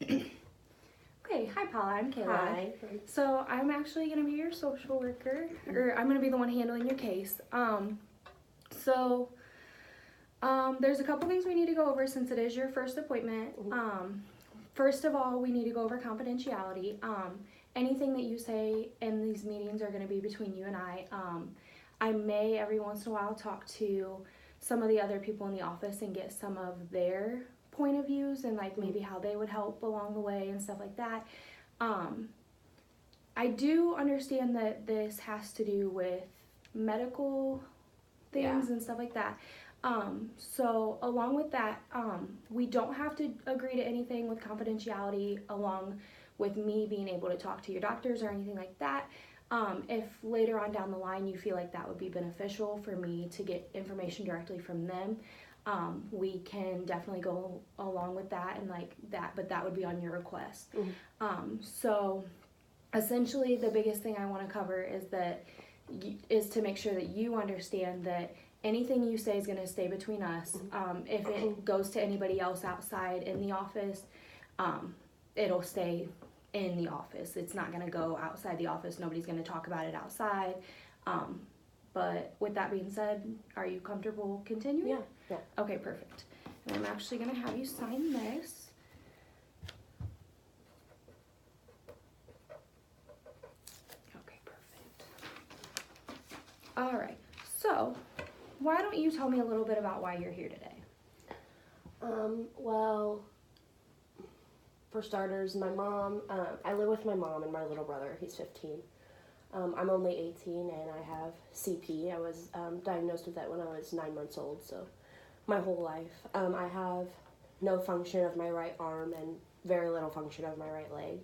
Okay, hi Paula, I'm Kayla. Hi. So I'm actually going to be your social worker, or I'm going to be the one handling your case. So there's a couple things we need to go over since it is your first appointment. First of all, we need to go over confidentiality. Anything that you say in these meetings are going to be between you and I. I may every once in a while talk to some of the other people in the office and get some of their point of views and like maybe how they would help along the way and stuff like that. I do understand that this has to do with medical things and stuff like that. So along with that, we don't have to agree to anything with confidentiality along with me being able to talk to your doctors or anything like that. If later on down the line you feel like that would be beneficial for me to get information directly from them, we can definitely go along with that and like that, but that would be on your request. So essentially the biggest thing I want to cover is to make sure that you understand that anything you say is going to stay between us. If it goes to anybody else outside in the office, it'll stay in the office. It's not going to go outside the office. Nobody's going to talk about it outside. But with that being said, are you comfortable continuing? Yeah. Okay, perfect. And I'm actually going to have you sign this. Okay, perfect. All right. So, why don't you tell me a little bit about why you're here today? Well, for starters, my mom, I live with my mom and my little brother. He's 15. I'm only 18 and I have CP. I was diagnosed with that when I was 9 months old, so my whole life. I have no function of my right arm and very little function of my right leg.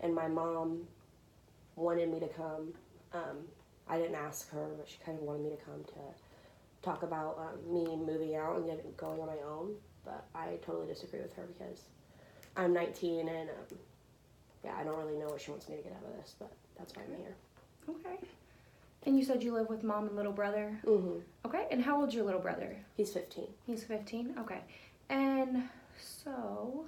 And my mom wanted me to come. I didn't ask her, but she kind of wanted me to come to talk about me moving out and going on my own. But I totally disagree with her because I'm 19 and I don't really know what she wants me to get out of this, but that's why I'm here. Okay. And you said you live with mom and little brother? Mm-hmm. Okay. And how old's your little brother? He's 15. He's 15? Okay. And so,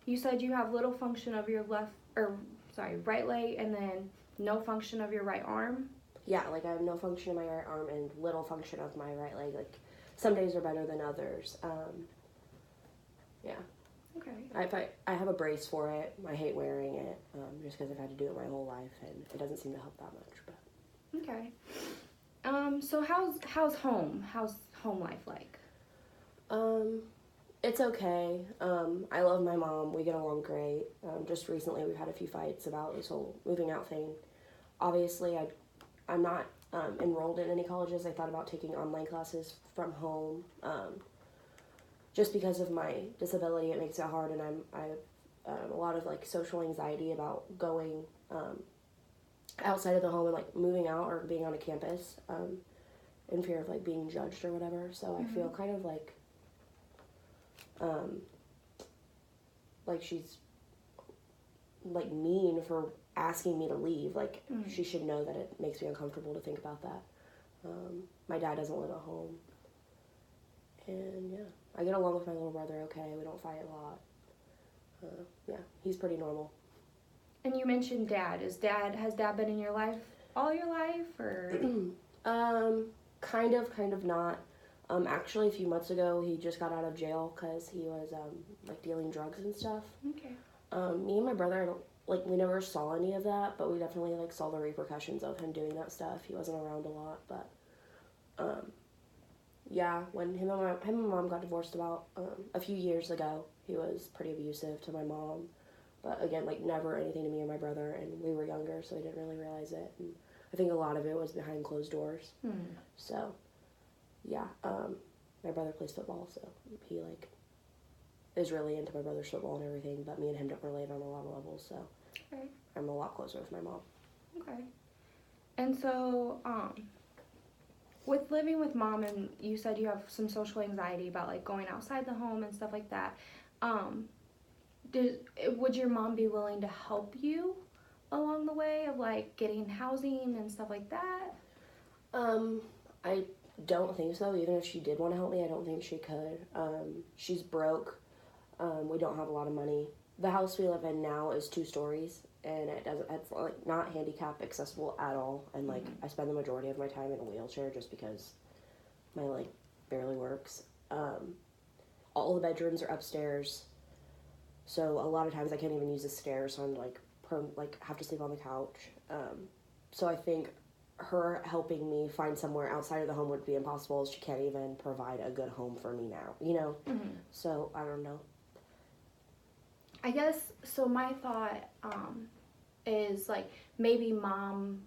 you said you have little function of your right leg and then no function of your right arm? Yeah, like I have no function of my right arm and little function of my right leg. Like some days are better than others. Yeah. Okay. I have a brace for it. I hate wearing it just because I've had to do it my whole life and it doesn't seem to help that much. But Okay. So how's home? How's home life like? It's okay. I love my mom. We get along great. Just recently we've had a few fights about this whole moving out thing. Obviously, I'm not enrolled in any colleges. I thought about taking online classes from home. Just because of my disability, it makes it hard, and I have a lot of like social anxiety about going outside of the home and like moving out or being on a campus in fear of like being judged or whatever. So I feel kind of like she's like mean for asking me to leave. Like she should know that it makes me uncomfortable to think about that. My dad doesn't live at home, and yeah, I get along with my little brother okay. We don't fight a lot. Yeah, he's pretty normal. And you mentioned dad. Has dad been in your life all your life, or? Kind of not. Actually, a few months ago, he just got out of jail because he was like dealing drugs and stuff. Okay. Me and my brother, we never saw any of that, but we definitely like saw the repercussions of him doing that stuff. He wasn't around a lot, but yeah, when him and my mom got divorced about a few years ago, he was pretty abusive to my mom. But again, like never anything to me or my brother, and we were younger, so we didn't really realize it. And I think a lot of it was behind closed doors. So, yeah, my brother plays football, so he like is really into my brother's football and everything. But me and him don't relate on a lot of levels, so Okay. I'm a lot closer with my mom. Okay. And so, with living with mom, and you said you have some social anxiety about like going outside the home and stuff like that. Would your mom be willing to help you along the way of like getting housing and stuff like that? I don't think so. Even if she did want to help me, I don't think she could. She's broke. We don't have a lot of money. The house we live in now is 2 stories, and it's like not handicap accessible at all. And like I spend the majority of my time in a wheelchair just because my leg barely works. All the bedrooms are upstairs, so a lot of times I can't even use the stairs. So I'm like prone, like have to sleep on the couch. So I think her helping me find somewhere outside of the home would be impossible. She can't even provide a good home for me now, you know? So I don't know. I guess, so my thought is like maybe mom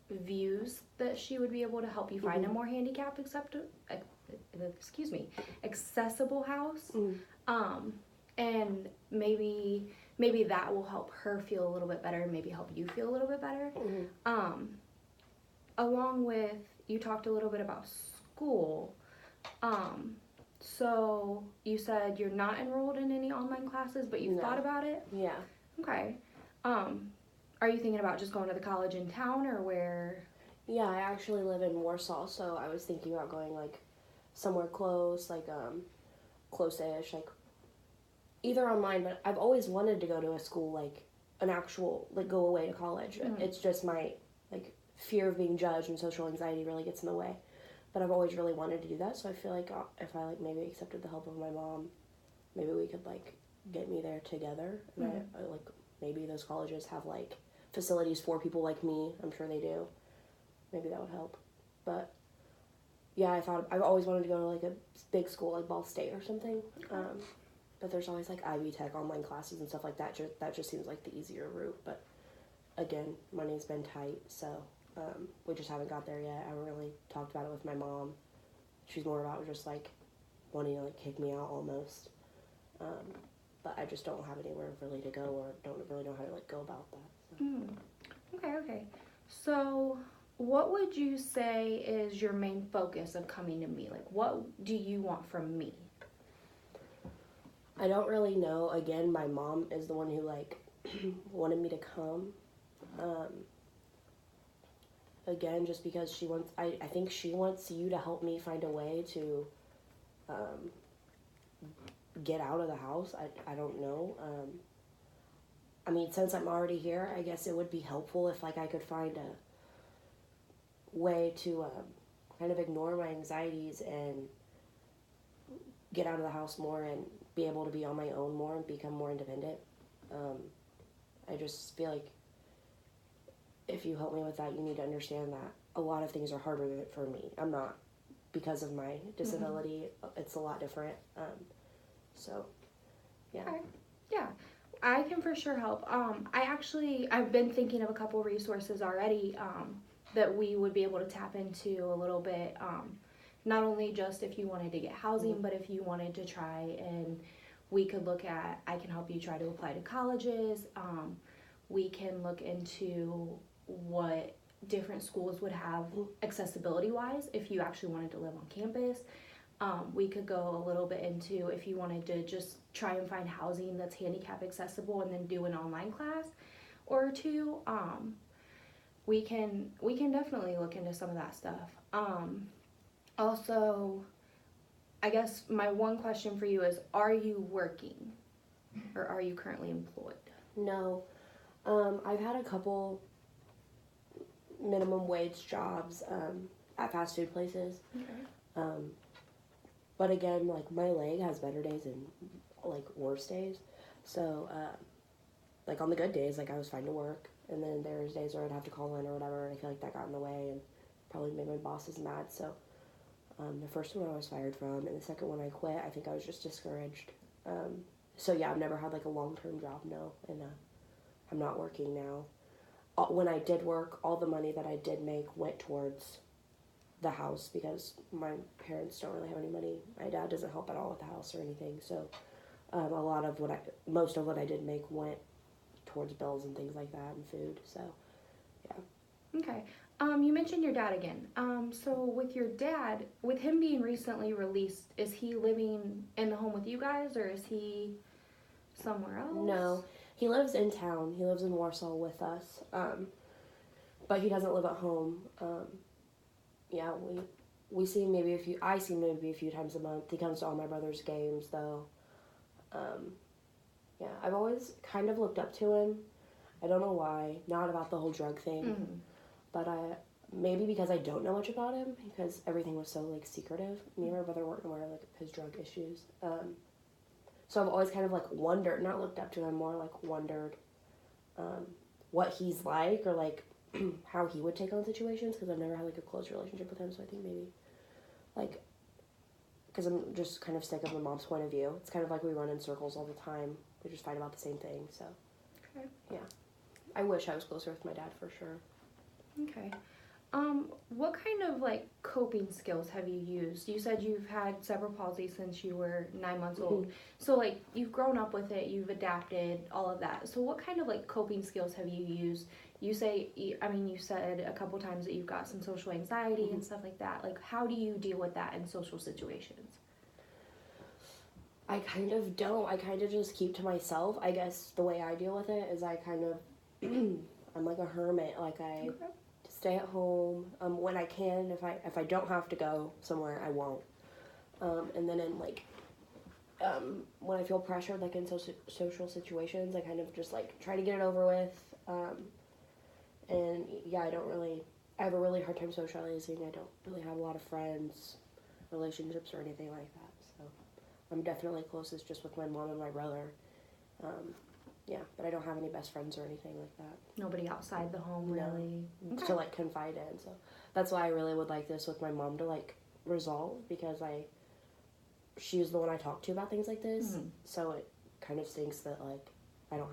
views that she would be able to help you find a more handicap accessible house. And maybe that will help her feel a little bit better, maybe help you feel a little bit better. Along with, you talked a little bit about school. So you said you're not enrolled in any online classes, but you've thought about it? Yeah. Okay. Are you thinking about just going to the college in town, or where? Yeah, I actually live in Warsaw, so I was thinking about going like somewhere close, like close-ish, like either online, but I've always wanted to go to a school, like an actual, like go away to college. It's just my like fear of being judged and social anxiety really gets in the way. But I've always really wanted to do that, so I feel like if I like maybe accepted the help of my mom, maybe we could like get me there together. And I like maybe those colleges have like facilities for people like me. I'm sure they do. Maybe that would help. But yeah, I've always wanted to go to like a big school like Ball State or something. But there's always like Ivy Tech online classes and stuff like that. That just seems like the easier route. But again, money's been tight, so we just haven't got there yet. I haven't really talked about it with my mom. She's more about just like wanting to like kick me out almost. But I just don't have anywhere really to go, or don't really know how to like go about that. So. Okay. So what would you say is your main focus of coming to me? Like, what do you want from me? I don't really know. Again, my mom is the one who like wanted me to come. Again, just because she wants, I think she wants you to help me find a way to get out of the house. I don't know. I mean, since I'm already here, I guess it would be helpful if like I could find a way to kind of ignore my anxieties and get out of the house more and be able to be on my own more and become more independent. I just feel like if you help me with that, you need to understand that a lot of things are harder for me. I'm not, because of my disability, it's a lot different. So, yeah. Okay. Yeah, I can for sure help. I've been thinking of a couple resources already that we would be able to tap into a little bit. Not only just if you wanted to get housing, but if you wanted to try, and we could look at, I can help you try to apply to colleges. We can look into what different schools would have accessibility wise if you actually wanted to live on campus. We could go a little bit into if you wanted to just try and find housing that's handicap accessible and then do an online class or two. We can definitely look into some of that stuff. Also, I guess my one question for you is, are you working or are you currently employed? No. I've had a couple minimum wage jobs at fast food places. Okay. But again, like my leg has better days and like worse days. So like on the good days, like I was fine to work, and then there's days where I'd have to call in or whatever, and I feel like that got in the way and probably made my bosses mad. So the first one I was fired from, and the second one I quit. I think I was just discouraged. So yeah, I've never had like a long-term job, no, and I'm not working now. When I did work, all the money that I did make went towards the house because my parents don't really have any money. My dad doesn't help at all with the house or anything. So most of what I did make went towards bills and things like that and food. So yeah. Okay. You mentioned your dad again. So with your dad, with him being recently released, is he living in the home with you guys, or is he somewhere else? No, he lives in town. He lives in Warsaw with us. But he doesn't live at home. Yeah, I see him maybe a few times a month. He comes to all my brother's games, though. Yeah, I've always kind of looked up to him. I don't know why. Not about the whole drug thing, Mm-hmm. but maybe because I don't know much about him, because everything was so, like, secretive. Me and my brother weren't aware of, like, his drug issues. So I've always kind of, like, wondered, not looked up to him, more, like, wondered what he's like, or, like, how he would take on situations, because I've never had, like, a close relationship with him, so I think maybe, like, because I'm just kind of sick of my mom's point of view. It's kind of like we run in circles all the time. We just fight about the same thing, so. Okay. Yeah. I wish I was closer with my dad, for sure. Okay. What kind of, like, coping skills have you used? You said you've had cerebral palsy since you were 9 months old. Mm-hmm. So, like, you've grown up with it, you've adapted, all of that. So what kind of, like, coping skills have you used? You said a couple times that you've got some social anxiety Mm-hmm. and stuff like that. Like, how do you deal with that in social situations? I kind of don't. I kind of just keep to myself. I guess the way I deal with it is I kind of, I'm like a hermit. Like, I stay at home when I can. If I don't have to go somewhere, I won't. And then when I feel pressured, like in social situations, I kind of just like try to get it over with. And yeah, I have a really hard time socializing. I don't really have a lot of friends, relationships, or anything like that. So I'm definitely closest just with my mom and my brother. Yeah, but I don't have any best friends or anything like that. Nobody outside the home, No. really? Okay. To like confide in. So that's why I really would like this with my mom to like resolve, because she was the one I talked to about things like this. Mhm. So it kind of stinks that like I don't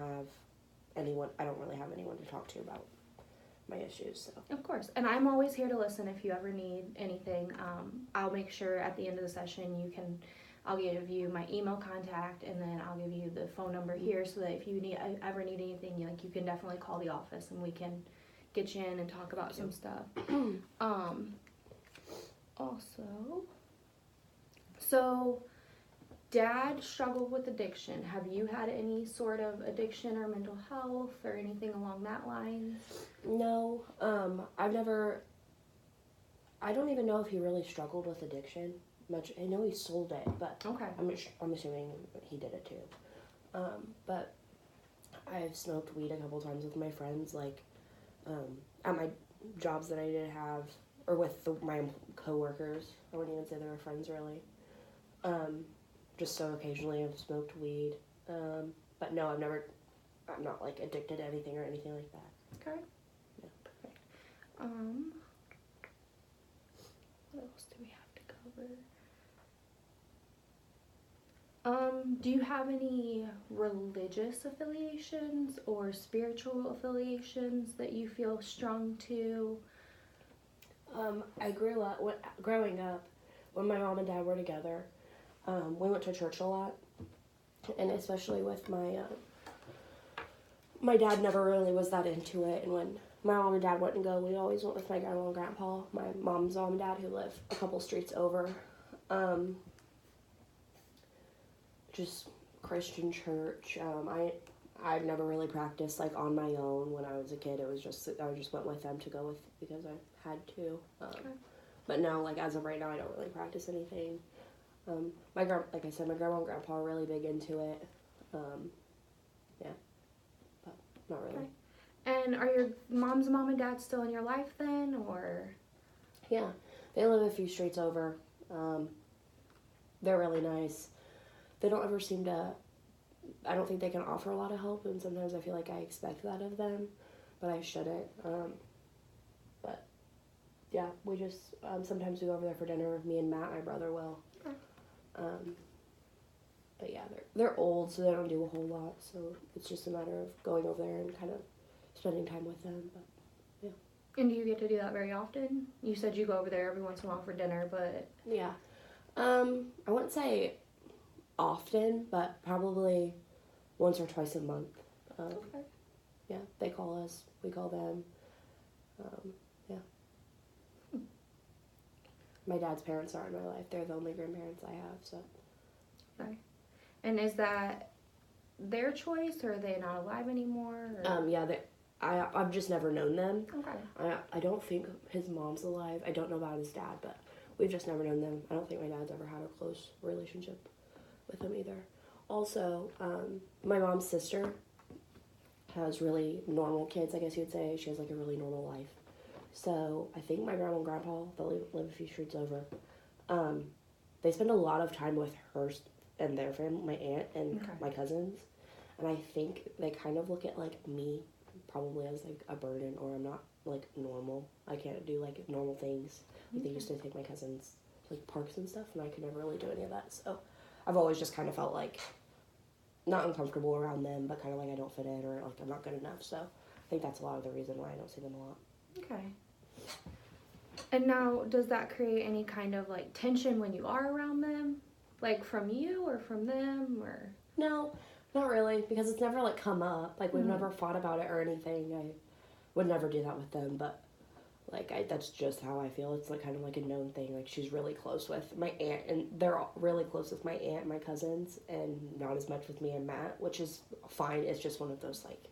really have anyone to talk to about my issues. So Of course. And I'm always here to listen if you ever need anything. I'll make sure at the end of the session I'll give you my email contact, and then I'll give you the phone number here, so that if you ever need anything, you can definitely call the office and we can get you in and talk about some stuff. Also, so Dad struggled with addiction. Have you had any sort of addiction or mental health or anything along that line? no, I don't even know if he really struggled with addiction much. I know he sold it, but Okay. I'm assuming he did it too. But I've smoked weed a couple times with my friends, like at my jobs that I did have, or with my coworkers. I wouldn't even say they were friends really. Just so occasionally I've smoked weed. But no, I'm not like addicted to anything or anything like that. Okay. Yeah. Perfect. What else do we have to cover? Do you have any religious affiliations or spiritual affiliations that you feel strong to? I growing up, when my mom and dad were together, we went to church a lot, and especially with my dad never really was that into it, and when my mom and dad wouldn't go, we always went with my grandma and grandpa, my mom's mom and dad, who live a couple streets over. Just Christian church. I've never really practiced like on my own when I was a kid. It was just I just went with them to go with because I had to. Okay. But now, like as of right now, I don't really practice anything. Like I said, my grandma and grandpa are really big into it. Yeah, but not really. Okay. And are your mom's mom and dad still in your life then, or? Yeah, they live a few streets over. They're really nice. They don't ever seem to. I don't think they can offer a lot of help, and sometimes I feel like I expect that of them, but I shouldn't. But yeah, we just sometimes we go over there for dinner. Me and Matt, my brother, will. Okay. But yeah, they're old, so they don't do a whole lot. So it's just a matter of going over there and kind of spending time with them. But yeah. And do you get to do that very often? You said you go over there every once in a while for dinner, but Yeah. I wouldn't say often, but probably once or twice a month. okay. Yeah, they call us, we call them. Yeah. My dad's parents are in my life. They're the only grandparents I have, so. Okay. And is that their choice, or are they not alive anymore? Or? Yeah, I've just never known them. Okay. I don't think his mom's alive. I don't know about his dad, but we've just never known them. I don't think my dad's ever had a close relationship with them either. Also, my mom's sister has really normal kids, I guess you would say. She has like a really normal life. So I think my grandma and grandpa, that live a few streets over, they spend a lot of time with her and their family, my aunt and my cousins. And I think they kind of look at like me probably as like a burden, or I'm not like normal. I can't do like normal things. Like they used to take my cousins to like parks and stuff, and I could never really do any of that. So I've always just kind of felt like not uncomfortable around them, but kind of like I don't fit in, or like I'm not good enough. So I think that's a lot of the reason why I don't see them a lot. Okay. And now, does that create any kind of like tension when you are around them? Like from you or from them, or? No, not really, because it's never like come up. Like we've never fought about it or anything. I would never do that with them, but like that's just how I feel. It's like kind of like a known thing. Like she's really close with my aunt, and they're all really close with my aunt and my cousins, and not as much with me and Matt, which is fine. It's just one of those like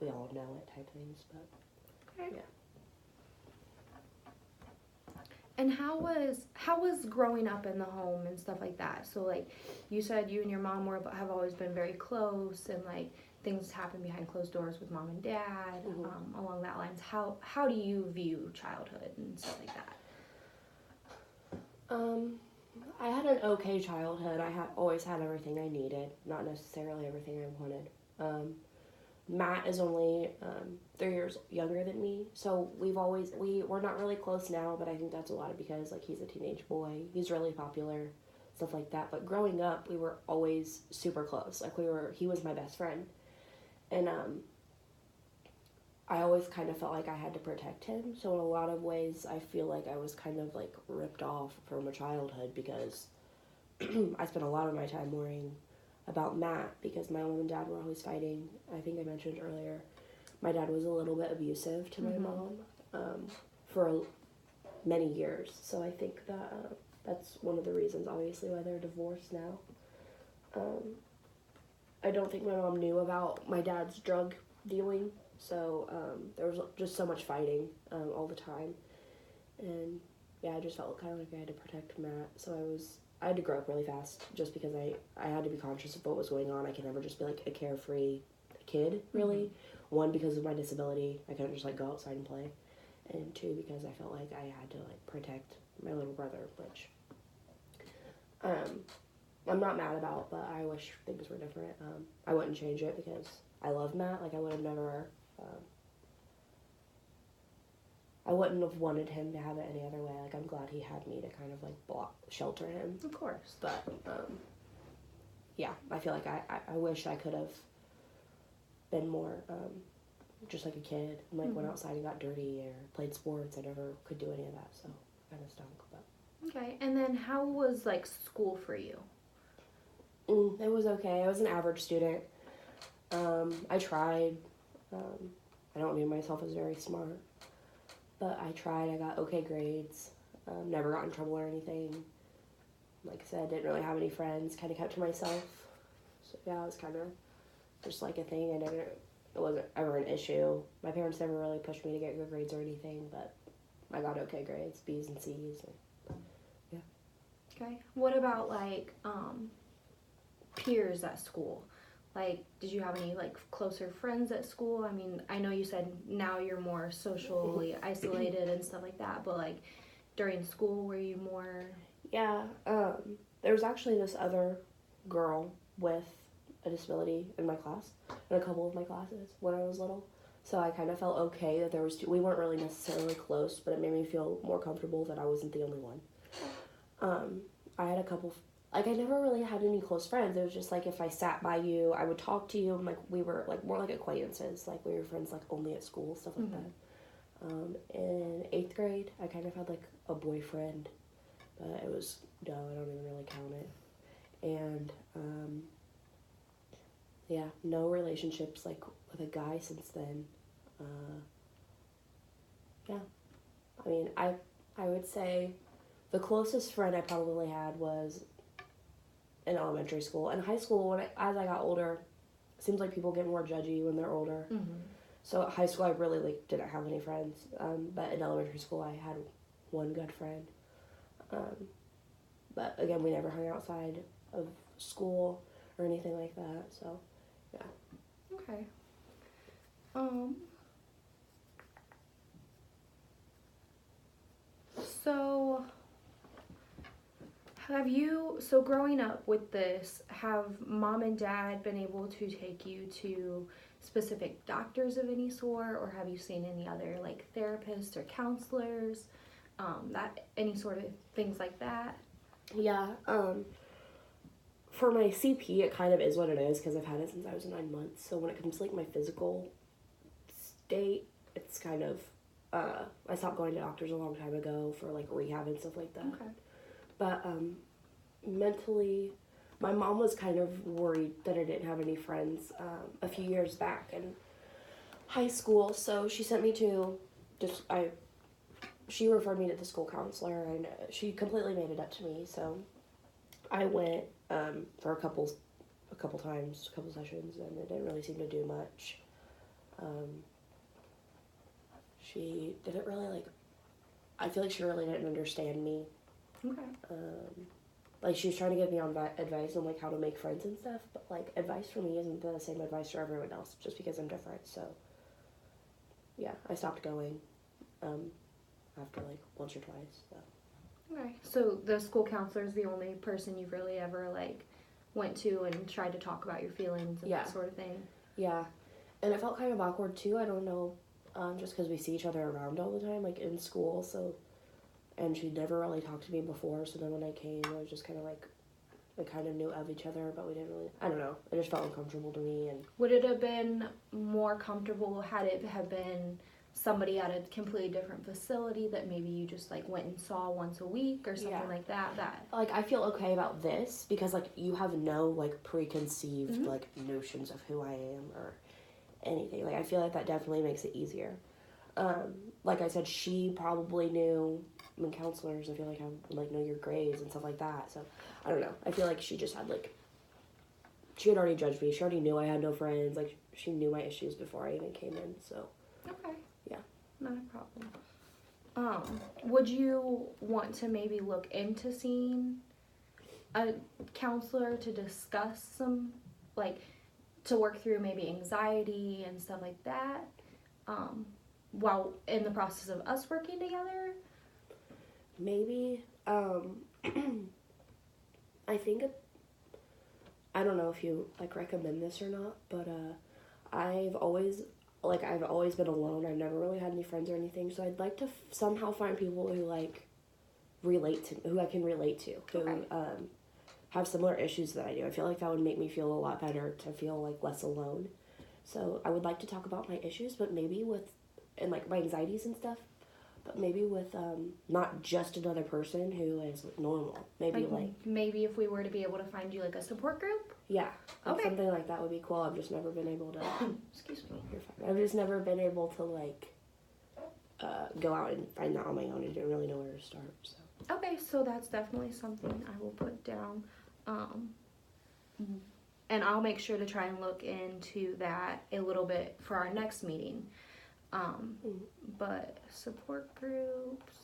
we all know it type things, but Okay. yeah. And how was growing up in the home and stuff like that? So like you said, you and your mom have always been very close, and like things happen behind closed doors with mom and dad. Along that lines, how do you view childhood and stuff like that? I had an okay childhood. I always had everything I needed, not necessarily everything I wanted. Matt is only 3 years younger than me, so we're not really close now, but I think that's a lot of because like he's a teenage boy, he's really popular, stuff like that. But growing up, we were always super close. Like he was my best friend, and I always kind of felt like I had to protect him. So in a lot of ways, I feel like I was kind of like ripped off from a childhood because I spent a lot of my time worrying about Matt because my mom and dad were always fighting. I think I mentioned earlier, my dad was a little bit abusive to my mom for many years. So I think that that's one of the reasons, obviously, why they're divorced now. I don't think my mom knew about my dad's drug dealing, so there was just so much fighting all the time. And yeah, I just felt kind of like I had to protect Matt, so I had to grow up really fast just because I had to be conscious of what was going on. I could never just be like a carefree kid, really. One, because of my disability, I couldn't just like go outside and play. And two, because I felt like I had to like protect my little brother, which I'm not mad about, but I wish things were different. I wouldn't change it because I love Matt. Like I would have never, I wouldn't have wanted him to have it any other way. Like, I'm glad he had me to kind of, like, shelter him. Of course. But, yeah, I feel like I wish I could have been more, just like a kid. And, like, went outside and got dirty or played sports. I never could do any of that, so kind of stunk. But. Okay, and then how was, like, school for you? It was okay. I was an average student. I tried. I don't view myself as very smart. But I tried. I got okay grades. Never got in trouble or anything. Like I said, didn't really have any friends. Kind of kept to myself. So yeah, it was kind of just like a thing. It wasn't ever an issue. My parents never really pushed me to get good grades or anything. But I got okay grades, B's and C's. And, yeah. Okay. What about like peers at school? Like, did you have any, like, closer friends at school? I mean, I know you said now you're more socially isolated and stuff like that, but, like, during school, were you more... Yeah, there was actually this other girl with a disability in my class, in a couple of my classes when I was little. So I kind of felt okay that there was we weren't really necessarily close, but it made me feel more comfortable that I wasn't the only one. I had a couple... Like, I never really had any close friends. It was just, like, if I sat by you, I would talk to you, and, like, we were, like, more like acquaintances. Like, we were friends, like, only at school, stuff like that. In 8th grade, I kind of had, like, a boyfriend, but it was, no, I don't even really count it. And, yeah, no relationships, like, with a guy since then. Yeah. I mean, I would say the closest friend I probably had was in elementary school. In high school, as I got older, it seems like people get more judgy when they're older. So at high school, I really didn't have any friends. But in elementary school, I had one good friend. But again, we never hung outside of school or anything like that. So, yeah. Okay. So so growing up with this, have mom and dad been able to take you to specific doctors of any sort, or have you seen any other like therapists or counselors, that any sort of things like that? Yeah. For my CP, it kind of is what it is because I've had it since I was 9 months. So when it comes to like my physical state, it's kind of I stopped going to doctors a long time ago for like rehab and stuff like that. Okay. But mentally, my mom was kind of worried that I didn't have any friends a few years back in high school. So she sent me to she referred me to the school counselor, and she completely made it up to me. So I went for a couple sessions, and it didn't really seem to do much. She didn't really I feel like she really didn't understand me. Okay. She was trying to give me advice on like how to make friends and stuff, but like advice for me isn't the same advice for everyone else just because I'm different. So yeah, I stopped going after like once or twice. So. Okay. So the school counselor is the only person you've really ever like went to and tried to talk about your feelings and that sort of thing. Yeah, and it felt kind of awkward too. I don't know, just because we see each other around all the time, like in school. So, and she never really talked to me before. So then when I came, it was just kind of like we kind of knew of each other, but we didn't really. I don't know. It just felt uncomfortable to me. And would it have been more comfortable had it have been somebody at a completely different facility that maybe you just like went and saw once a week or something like that? Like I feel okay about this because like you have no like preconceived like notions of who I am or anything. Like I feel like that definitely makes it easier. Like I said, she probably knew. I mean, counselors, I feel like I know your grades and stuff like that. So I don't know. I feel like she just had she had already judged me. She already knew I had no friends. Like she knew my issues before I even came in. So okay. Yeah. Not a problem. Would you want to maybe look into seeing a counselor to discuss some, like, to work through maybe anxiety and stuff like that, while in the process of us working together? Maybe. I think, I don't know if you, recommend this or not, but, I've always been alone. I've never really had any friends or anything, so I'd like to somehow find people who, who I can relate to, who, have similar issues that I do. I feel like that would make me feel a lot better to feel, less alone. So I would like to talk about my issues, but maybe my anxieties and stuff, but maybe with, not just another person who is normal. Maybe, maybe if we were to be able to find you, a support group? Yeah. Okay. Something like that would be cool. I've just never been able to... Excuse me. You're fine. I've just never been able to, go out and find that on my own. I didn't really know where to start, so... Okay, so that's definitely something I will put down. And I'll make sure to try and look into that a little bit for our next meeting. But support groups.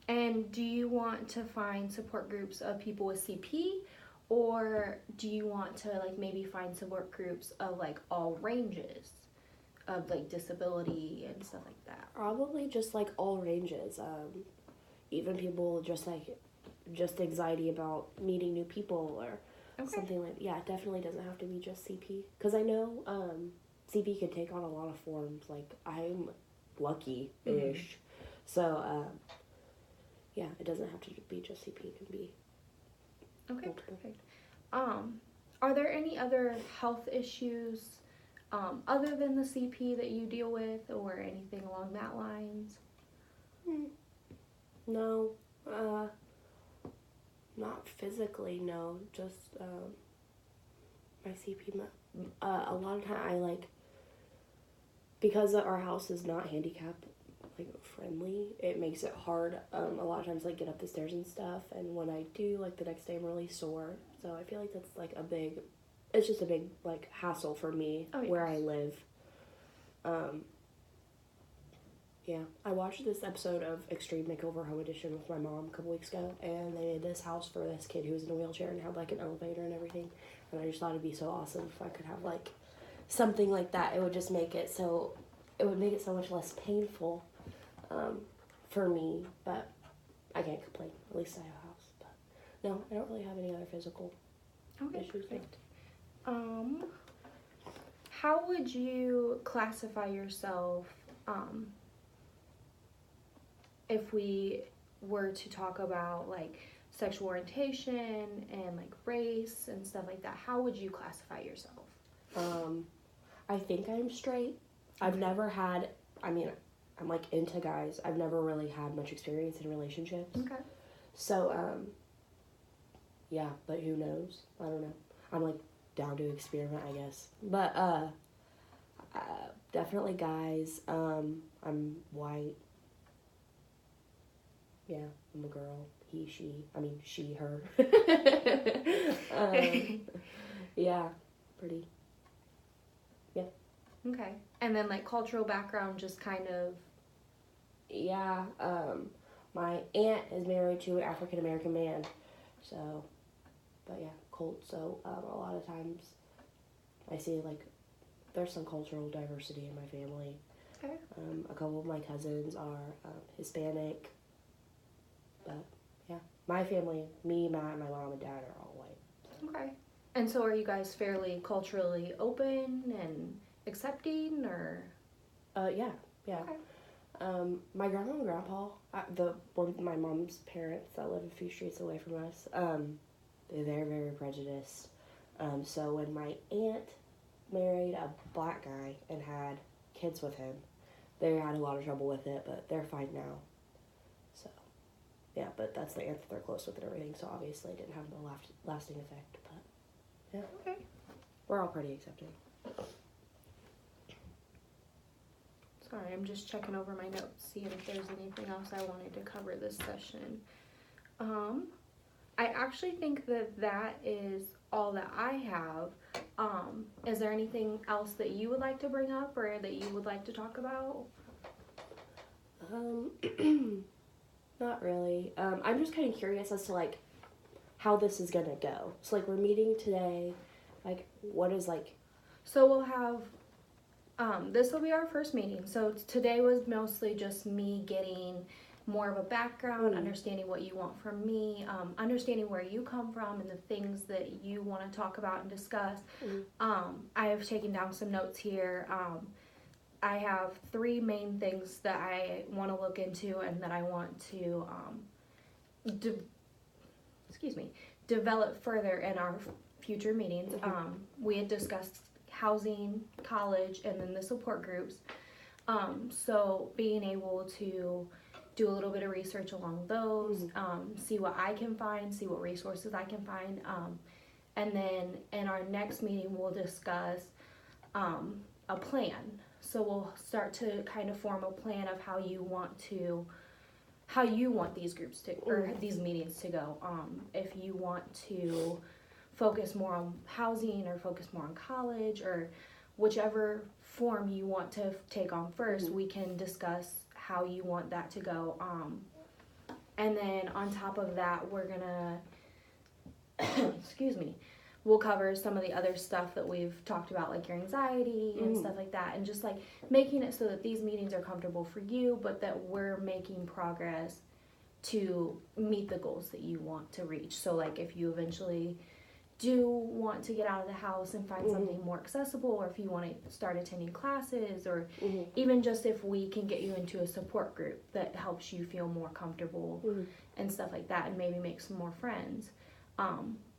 And do you want to find support groups of people with CP, or do you want to maybe find support groups of all ranges of disability and stuff like that? Probably just all ranges. Even people just anxiety about meeting new people or something it definitely doesn't have to be just CP. Because I know CP can take on a lot of forms. I'm lucky-ish. So, yeah, it doesn't have to be just CP. It can be multiple. Perfect. Are there any other health issues other than the CP that you deal with, or anything along that lines? No, not physically, no, just, my CP, a lot of time because our house is not handicap, friendly, it makes it hard, a lot of times, get up the stairs and stuff, and when I do, the next day I'm really sore, so I feel like that's, it's just a big, hassle for me where I live, Yeah, I watched this episode of Extreme Makeover Home Edition with my mom a couple weeks ago, and they made this house for this kid who was in a wheelchair and had like an elevator and everything. And I just thought it'd be so awesome if I could have like something like that. It would just make it so, it would make it so much less painful for me, but I can't complain. At least I have a house. But no, I don't really have any other physical issues. Perfect. How would you classify yourself if we were to talk about like sexual orientation and like race and stuff like that? How would you classify yourself? I think I'm straight. I've never had, I mean, I'm like into guys. I've never really had much experience in relationships. Okay. So, yeah, but who knows? I don't know. I'm like down to experiment, I guess. But, definitely guys. I'm white. Yeah, I'm a girl. He, she. I mean, she, her. Yeah, pretty. Yeah. Okay. And then like cultural background, just kind of. Yeah, my aunt is married to an African American man, so, but yeah, cult. So a lot of times, I see like there's some cultural diversity in my family. Okay. A couple of my cousins are Hispanic, but yeah, my family, me, Matt, my mom, and dad are all white. Okay. And so, are you guys fairly culturally open and accepting, or? Yeah. Okay. My grandma and grandpa, one of my mom's parents that live a few streets away from us, they're very prejudiced. So when my aunt married a black guy and had kids with him, they had a lot of trouble with it, but they're fine now. So, yeah, but that's the aunt that they're close with and everything, so obviously it didn't have no lasting effect, but yeah. Okay. We're all pretty accepting. Sorry, I'm just checking over my notes, seeing if there's anything else I wanted to cover this session. I actually think that is all that I have. Is there anything else that you would like to bring up or that you would like to talk about? Not really. I'm just kind of curious as to like how this is gonna go. So like we're meeting today. Like what is like? So we'll have. This will be our first meeting. So today was mostly just me getting more of a background, understanding what you want from me, understanding where you come from and the things that you want to talk about and discuss. I have taken down some notes here. I have 3 main things that I want to look into and that I want to develop further in our future meetings. We had discussed housing, college, and then the support groups. So being able to do a little bit of research along those, see what I can find, see what resources I can find, and then in our next meeting we'll discuss a plan. So we'll start to kind of form a plan of how you want these groups to, or these meetings to go. If you want to focus more on housing or focus more on college or whichever form you want to take on first, we can discuss how you want that to go. And then on top of that, we're gonna, we'll cover some of the other stuff that we've talked about, like your anxiety and stuff like that, and just like making it so that these meetings are comfortable for you, but that we're making progress to meet the goals that you want to reach. So like if you eventually do want to get out of the house and find something more accessible, or if you want to start attending classes, or even just if we can get you into a support group that helps you feel more comfortable and stuff like that, and maybe make some more friends,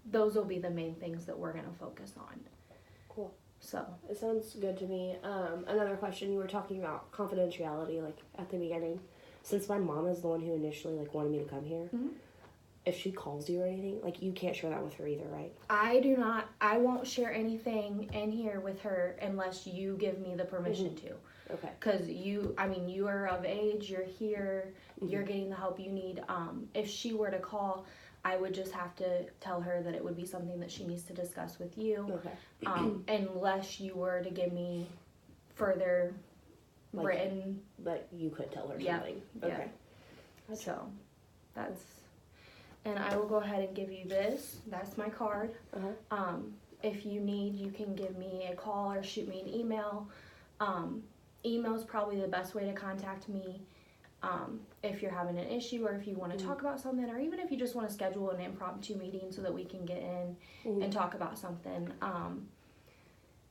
those will be the main things that we're going to focus on. Cool. So it sounds good to me. Another question, you were talking about confidentiality like at the beginning. Since my mom is the one who initially like wanted me to come here, if she calls you or anything, like you can't share that with her either, right? I won't share anything in here with her unless you give me the permission to. Okay. Because you are of age, you're here, you're getting the help you need. If she were to call, I would just have to tell her that it would be something that she needs to discuss with you. Okay. Unless you were to give me further Like, written. But you could tell her Yeah, something. yeah. Okay. Gotcha. So that's, and I will go ahead and give you this. That's my card. Uh-huh. If you need, you can give me a call or shoot me an email. Email is probably the best way to contact me. If you're having an issue or if you want to talk about something, or even if you just want to schedule an impromptu meeting so that we can get in and talk about something.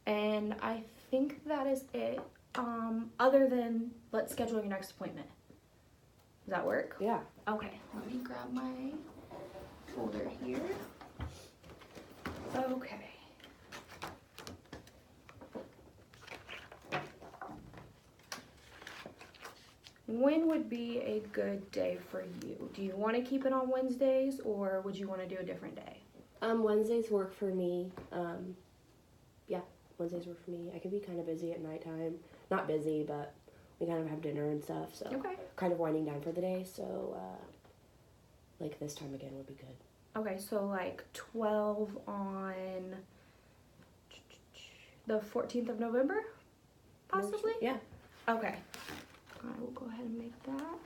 And I think that is it. Other than, let's schedule your next appointment. Does that work? Yeah. Okay, let me grab my folder here. Okay. When would be a good day for you? Do you want to keep it on Wednesdays or would you want to do a different day? Wednesdays work for me. Yeah, Wednesdays work for me. I can be kind of busy at nighttime. Not busy, but we kind of have dinner and stuff, so Okay. kind of winding down for the day. So, like this time again would be good. Okay, so like 12 on the 14th of November, possibly? Yeah. Okay. I will go ahead and make that.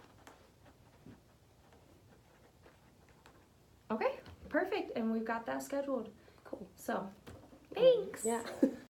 Okay, perfect. And we've got that scheduled. Cool. So, thanks. Yeah.